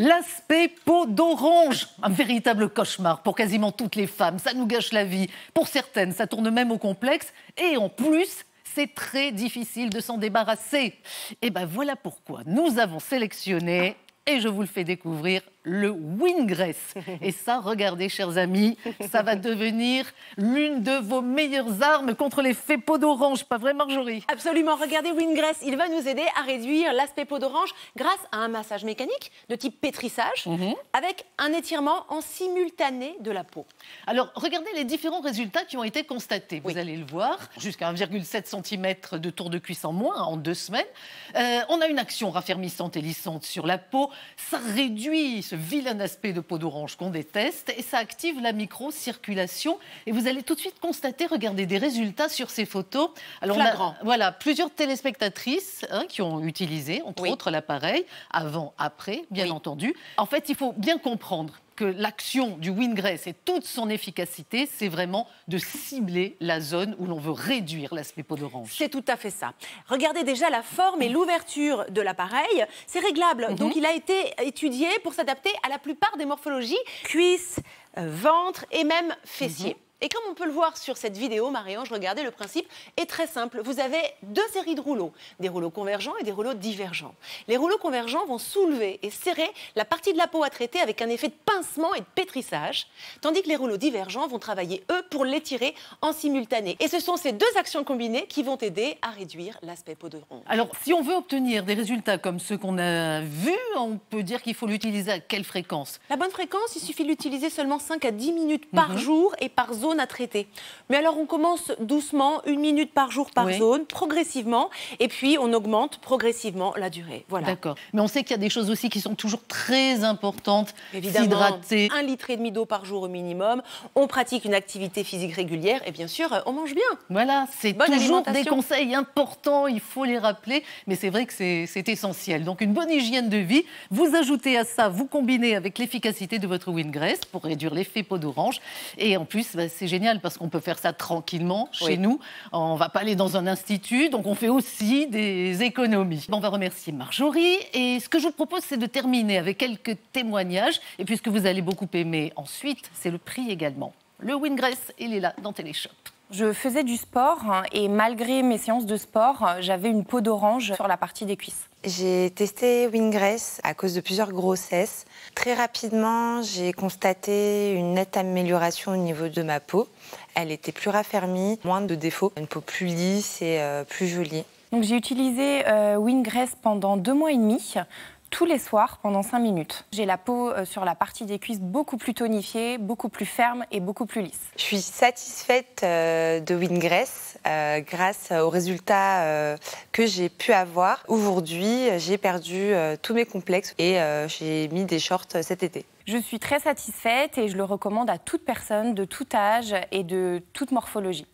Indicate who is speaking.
Speaker 1: L'aspect peau d'orange, un véritable cauchemar pour quasiment toutes les femmes. Ça nous gâche la vie. Pour certaines, ça tourne même au complexe. Et en plus, c'est très difficile de s'en débarrasser. Et ben voilà pourquoi nous avons sélectionné, et je vous le fais découvrir, le Wingress. Et ça, regardez, chers amis, ça va devenir l'une de vos meilleures armes contre l'effet peau d'orange. Pas vrai, Marjorie?
Speaker 2: Absolument. Regardez Wingress, il va nous aider à réduire l'aspect peau d'orange grâce à un massage mécanique de type pétrissage avec un étirement en simultané de la peau.
Speaker 1: Alors, regardez les différents résultats qui ont été constatés. Vous allez le voir, jusqu'à 1,7 cm de tour de cuisse en moins en 2 semaines. On a une action raffermissante et lissante sur la peau. Ça réduit ce vilain aspect de peau d'orange qu'on déteste et ça active la microcirculation. Et vous allez tout de suite constater, regardez, des résultats sur ces photos. Alors,
Speaker 2: flagrant.
Speaker 1: Voilà, plusieurs téléspectatrices qui ont utilisé, entre autres, l'appareil, avant, après, bien entendu. En fait, il faut bien comprendre que l'action du Wingress et toute son efficacité, c'est vraiment de cibler la zone où l'on veut réduire l'aspect peau d'orange.
Speaker 2: C'est tout à fait ça. Regardez déjà la forme et l'ouverture de l'appareil. C'est réglable, donc il a été étudié pour s'adapter à la plupart des morphologies, cuisses, ventre et même fessiers. Et comme on peut le voir sur cette vidéo, Marie-Ange, regardez, le principe est très simple. Vous avez 2 séries de rouleaux, des rouleaux convergents et des rouleaux divergents. Les rouleaux convergents vont soulever et serrer la partie de la peau à traiter avec un effet de pincement et de pétrissage, tandis que les rouleaux divergents vont travailler, eux, pour l'étirer en simultané. Et ce sont ces 2 actions combinées qui vont aider à réduire l'aspect peau d'orange.
Speaker 1: Alors, si on veut obtenir des résultats comme ceux qu'on a vus, on peut dire qu'il faut l'utiliser à quelle fréquence?
Speaker 2: La bonne fréquence, il suffit de l'utiliser seulement 5 à 10 minutes par jour et par zone à traiter. Mais alors on commence doucement, 1 minute par jour par zone, progressivement, et puis on augmente progressivement la durée. Voilà.
Speaker 1: D'accord. Mais on sait qu'il y a des choses aussi qui sont toujours très importantes.
Speaker 2: Évidemment,
Speaker 1: s'hydrater.
Speaker 2: 1,5 litre d'eau par jour au minimum, on pratique une activité physique régulière et bien sûr, on mange bien.
Speaker 1: Voilà, c'est toujours des conseils importants, il faut les rappeler, mais c'est vrai que c'est essentiel. Donc une bonne hygiène de vie, vous ajoutez à ça, vous combinez avec l'efficacité de votre Wingress pour réduire l'effet peau d'orange, et en plus, c'est génial parce qu'on peut faire ça tranquillement chez nous. On ne va pas aller dans un institut, donc on fait aussi des économies. On va remercier Marjorie. Et ce que je vous propose, c'est de terminer avec quelques témoignages. Et puisque vous allez beaucoup aimer ensuite, c'est le prix également. Le Wingress, il est là dans Téléshop.
Speaker 3: Je faisais du sport et malgré mes séances de sport, j'avais une peau d'orange sur la partie des cuisses.
Speaker 4: J'ai testé Wingress à cause de plusieurs grossesses. Très rapidement, j'ai constaté une nette amélioration au niveau de ma peau. Elle était plus raffermie, moins de défauts, une peau plus lisse et plus jolie.
Speaker 3: Donc j'ai utilisé Wingress pendant 2 mois et demi. Tous les soirs, pendant 5 minutes. J'ai la peau sur la partie des cuisses beaucoup plus tonifiée, beaucoup plus ferme et beaucoup plus lisse.
Speaker 4: Je suis satisfaite de Wingress grâce aux résultats que j'ai pu avoir. Aujourd'hui, j'ai perdu tous mes complexes et j'ai mis des shorts cet été.
Speaker 3: Je suis très satisfaite et je le recommande à toute personne de tout âge et de toute morphologie.